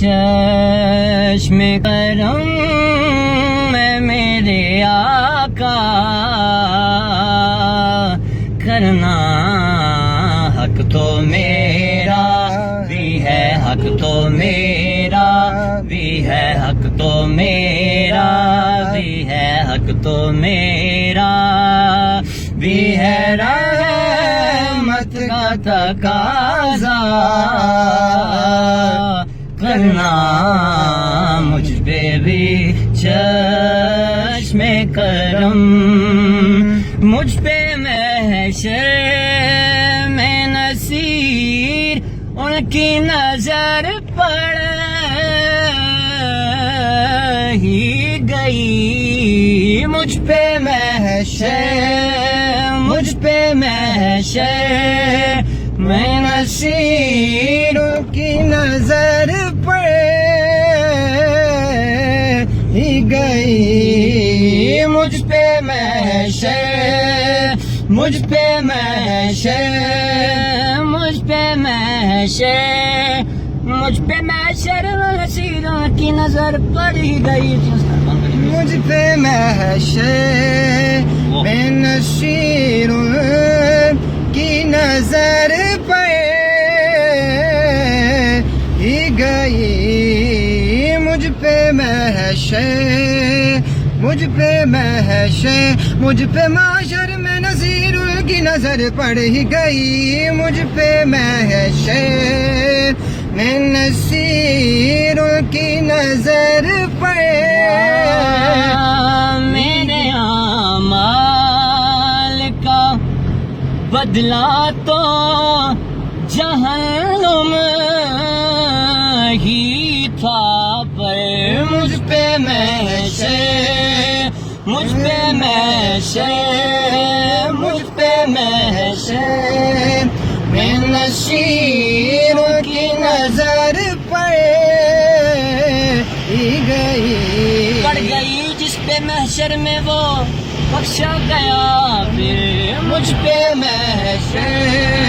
چشم کرم میں میرے آقا کرنا حق تو میرا بھی ہے، حق تو میرا بھی ہے، حق تو میرا بھی ہے، حق تو میرا بھی ہے، رحمت کا تقاضا کرنا مجھ پہ بھی چشم کرم، مجھ پہ محشر میں نصیر ان کی نظر پڑ ہی گئی، مجھ پہ محشر، مجھ پہ محشر میں نصیر ان کی نظر پڑ ہی گئی، مجھ پہ محشر، مجھ پہ محشر، مجھ پہ محشر، مجھ پہ محشر نصیر ان کی نظر پڑ ہی گئی، مجھ پہ محشر میں نصیر ان کی نظر پڑ ہی گئی، مجھ پہ محشر، مجھ پہ محشر، مجھ پہ محشر میں نصیر ان کی نظر پڑ ہی گئی، مجھ پہ محشر میں نصیر ان کی نظر پڑ میرے اعمال کا بدلہ تو جہنم ہی تھا، پر مجھ پہ محشر، مجھ پہ محشر، مجھ پہ محشر میں نصیر کی نظر پڑ گئی، جس پہ محشر میں وہ بخشا گیا، پھر مجھ پہ محشر